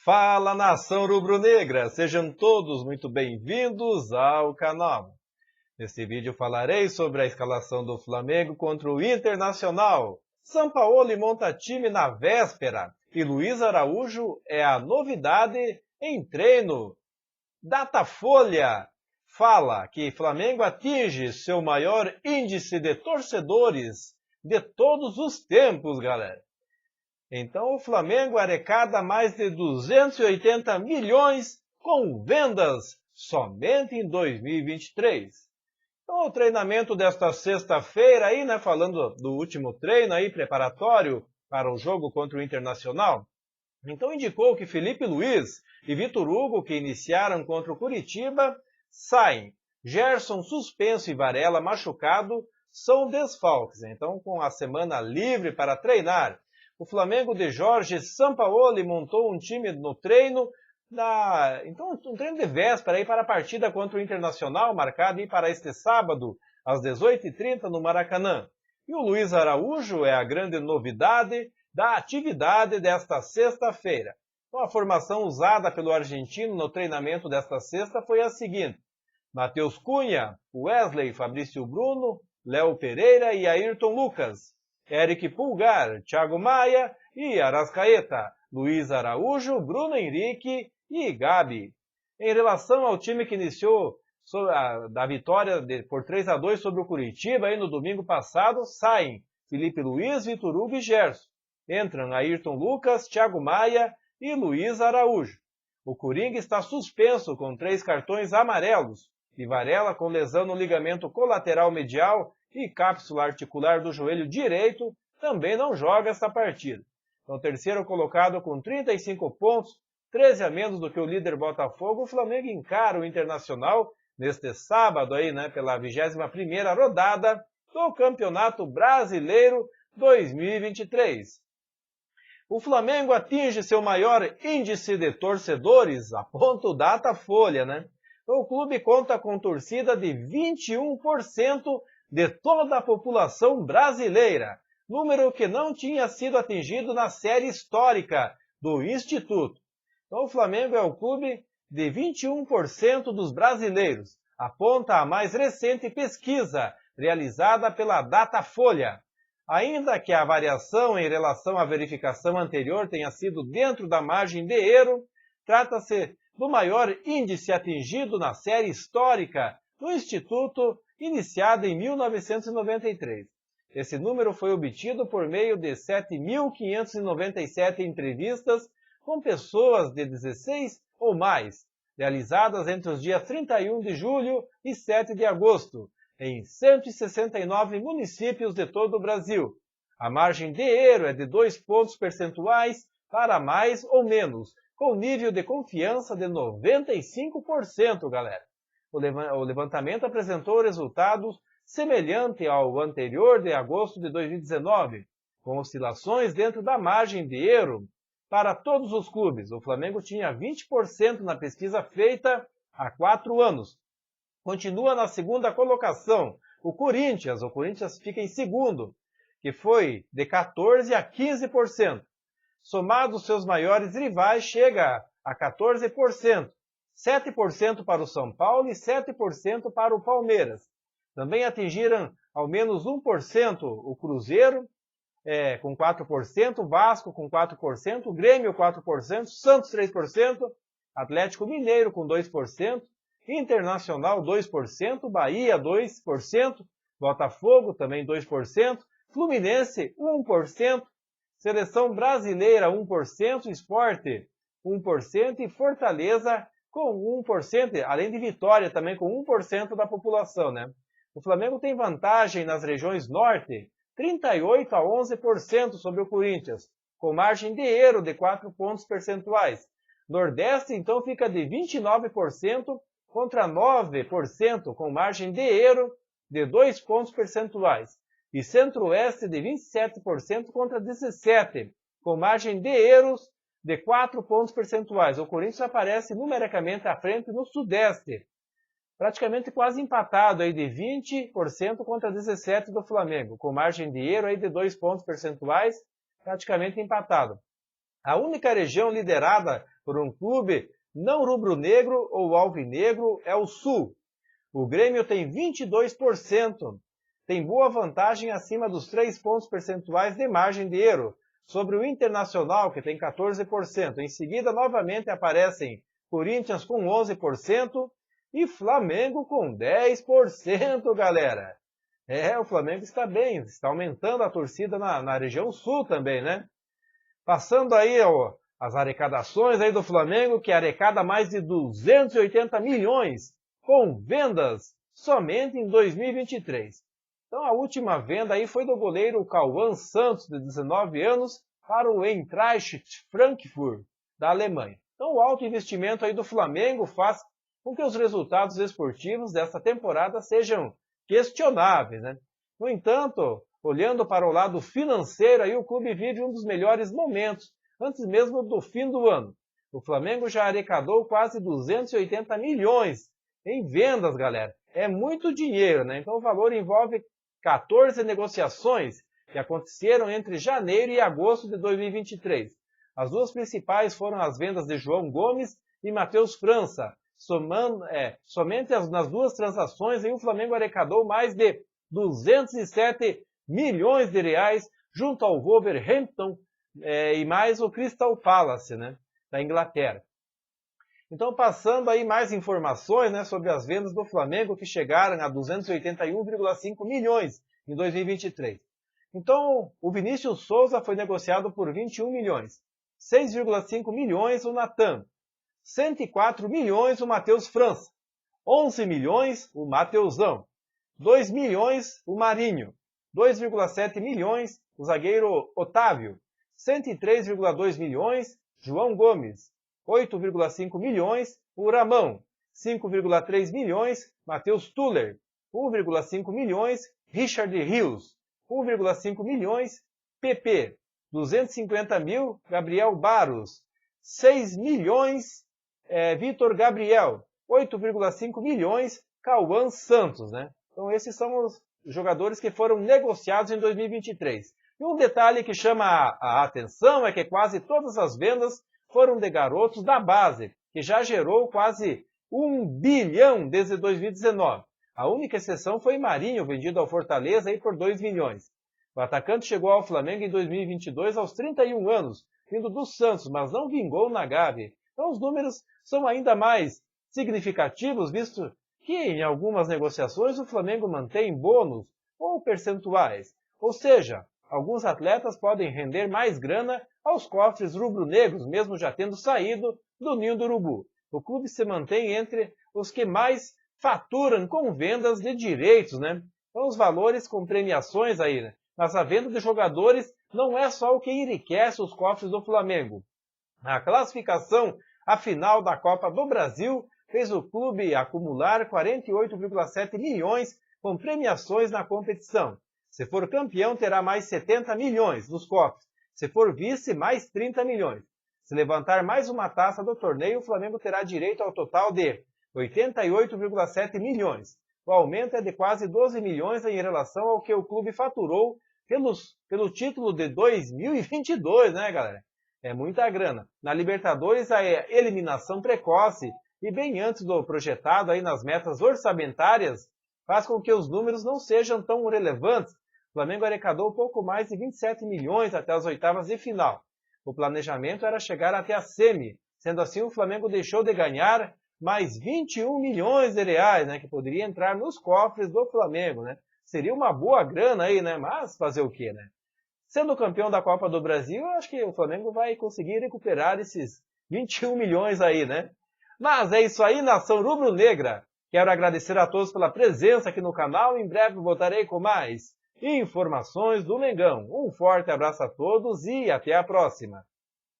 Fala, nação rubro-negra! Sejam todos muito bem-vindos ao canal. Neste vídeo falarei sobre a escalação do Flamengo contra o Internacional. Sampaoli monta time na véspera e Luiz Araújo é a novidade em treino. Datafolha fala que Flamengo atinge seu maior índice de torcedores de todos os tempos, galera. Então o Flamengo arrecada mais de 280 milhões com vendas somente em 2023. Então o treinamento desta sexta-feira aí, né, falando do último treino aí preparatório para o jogo contra o Internacional, então indicou que Felipe Luiz e Vitor Hugo, que iniciaram contra o Curitiba, saem. Gerson suspenso e Varela machucado são desfalques. Então com a semana livre para treinar, o Flamengo de Jorge Sampaoli montou um time no treino, então um treino de véspera aí para a partida contra o Internacional, marcado aí para este sábado, às 18h30 no Maracanã. E o Luiz Araújo é a grande novidade da atividade desta sexta-feira. Então, a formação usada pelo argentino no treinamento desta sexta foi a seguinte: Matheus Cunha, Wesley, Fabrício Bruno, Léo Pereira e Ayrton Lucas. Eric Pulgar, Thiago Maia e Arrascaeta, Luiz Araújo, Bruno Henrique e Gabi. Em relação ao time que iniciou da vitória por 3-2 sobre o Curitiba aí no domingo passado, saem Felipe Luiz, Vitor Hugo e Gerson. Entram Ayrton Lucas, Thiago Maia e Luiz Araújo. O Coringa está suspenso com 3 cartões amarelos e Varela com lesão no ligamento colateral medial e cápsula articular do joelho direito também não joga esta partida. Então, terceiro colocado com 35 pontos, 13 a menos do que o líder Botafogo, o Flamengo encara o Internacional neste sábado aí, né, pela 21ª rodada do Campeonato Brasileiro 2023. O Flamengo atinge seu maior índice de torcedores, aponta o Datafolha, né? O clube conta com torcida de 21% de toda a população brasileira, número que não tinha sido atingido na série histórica do Instituto. Então o Flamengo é o clube de 21% dos brasileiros, aponta a mais recente pesquisa realizada pela Datafolha. Ainda que a variação em relação à verificação anterior tenha sido dentro da margem de erro, trata-se do maior índice atingido na série histórica do Instituto, iniciada em 1993. Esse número foi obtido por meio de 7.597 entrevistas com pessoas de 16 ou mais, realizadas entre os dias 31 de julho e 7 de agosto, em 169 municípios de todo o Brasil. A margem de erro é de 2 pontos percentuais para mais ou menos, com nível de confiança de 95%, galera. O levantamento apresentou resultados semelhantes ao anterior de agosto de 2019, com oscilações dentro da margem de erro para todos os clubes. O Flamengo tinha 20% na pesquisa feita há 4 anos. Continua na segunda colocação o Corinthians fica em segundo, que foi de 14% a 15%. Somado seus maiores rivais, chega a 14%. 7% para o São Paulo e 7% para o Palmeiras. Também atingiram ao menos 1% o Cruzeiro, com 4%, Vasco com 4%, Grêmio 4%, Santos 3%, Atlético Mineiro com 2%, Internacional 2%, Bahia 2%, Botafogo também 2%, Fluminense 1%, Seleção Brasileira 1%, Sport 1% e Fortaleza com 1%, além de Vitória também com 1% da população, né? O Flamengo tem vantagem nas regiões norte, 38% a 11% sobre o Corinthians, com margem de erro de 4 pontos percentuais. Nordeste, então, fica de 29% contra 9%, com margem de erro de 2 pontos percentuais. E Centro-Oeste de 27% contra 17%, com margem de erros de 4 pontos percentuais. O Corinthians aparece numericamente à frente no Sudeste, praticamente quase empatado aí de 20% contra 17% do Flamengo, com margem de erro aí de 2 pontos percentuais, praticamente empatado. A única região liderada Por um clube não rubro-negro ou alvinegro é o Sul. O Grêmio tem 22%. Tem boa vantagem acima dos 3 pontos percentuais de margem de erro sobre o Internacional, que tem 14%. Em seguida, novamente aparecem Corinthians com 11% e Flamengo com 10%, galera. O Flamengo está bem, está aumentando a torcida na região sul também, né? Passando aí as arrecadações aí do Flamengo, que arrecada mais de 280 milhões com vendas somente em 2023. Então a última venda aí foi do goleiro Cauã Santos, de 19 anos, para o Eintracht Frankfurt, da Alemanha. Então o alto investimento aí do Flamengo faz com que os resultados esportivos desta temporada sejam questionáveis, né? No entanto, olhando para o lado financeiro, aí o clube vive um dos melhores momentos, antes mesmo do fim do ano. O Flamengo já arrecadou quase 280 milhões em vendas, galera. É muito dinheiro, né? Então o valor envolve 14 negociações que aconteceram entre janeiro e agosto de 2023. As duas principais foram as vendas de João Gomes e Matheus França. Somente nas duas transações, aí o Flamengo arrecadou mais de 207 milhões de reais junto ao Wolverhampton e mais o Crystal Palace, né, da Inglaterra. Então, passando aí mais informações, né, sobre as vendas do Flamengo, que chegaram a 281,5 milhões em 2023. Então, o Vinícius Souza foi negociado por 21 milhões. 6,5 milhões o Natan. 104 milhões o Matheus França. 11 milhões o Mateusão. 2 milhões o Marinho. 2,7 milhões o zagueiro Otávio. 103,2 milhões João Gomes. 8,5 milhões o Ramão. 5,3 milhões Matheus Tuller. 1,5 milhões Richard Rios. 1,5 milhões PP. 250 mil Gabriel Barros. 6 milhões Vitor Gabriel. 8,5 milhões Cauã Santos, né? Então esses são os jogadores que foram negociados em 2023. E um detalhe que chama a atenção é que quase todas as vendas foram de garotos da base, que já gerou quase 1 bilhão desde 2019. A única exceção foi Marinho, vendido ao Fortaleza aí por 2 milhões. O atacante chegou ao Flamengo em 2022 aos 31 anos, vindo do Santos, mas não vingou na Gávea. Então os números são ainda mais significativos, visto que em algumas negociações o Flamengo mantém bônus ou percentuais. Ou seja, alguns atletas podem render mais grana aos cofres rubro-negros, mesmo já tendo saído do ninho do urubu. O clube se mantém entre os que mais faturam com vendas de direitos, né? Então os valores com premiações aí, né? Mas a venda de jogadores não é só o que enriquece os cofres do Flamengo. A classificação à final da Copa do Brasil fez o clube acumular 48,7 milhões com premiações na competição. Se for campeão, terá mais 70 milhões nos cofres. Se for vice, mais 30 milhões. Se levantar mais uma taça do torneio, o Flamengo terá direito ao total de 88,7 milhões. O aumento é de quase 12 milhões em relação ao que o clube faturou pelo título de 2022, né, galera? É muita grana. Na Libertadores, a eliminação precoce e bem antes do projetado aí nas metas orçamentárias, faz com que os números não sejam tão relevantes. O Flamengo arrecadou pouco mais de 27 milhões até as oitavas de final. O planejamento era chegar até a semi. Sendo assim, o Flamengo deixou de ganhar mais 21 milhões de reais, né, que poderia entrar nos cofres do Flamengo, né? Seria uma boa grana aí, né? Mas fazer o quê, né? Sendo campeão da Copa do Brasil, eu acho que o Flamengo vai conseguir recuperar esses 21 milhões aí, né? Mas é isso aí, nação rubro-negra. Quero agradecer a todos pela presença aqui no canal. Em breve voltarei com mais informações do Mengão. Um forte abraço a todos e até a próxima.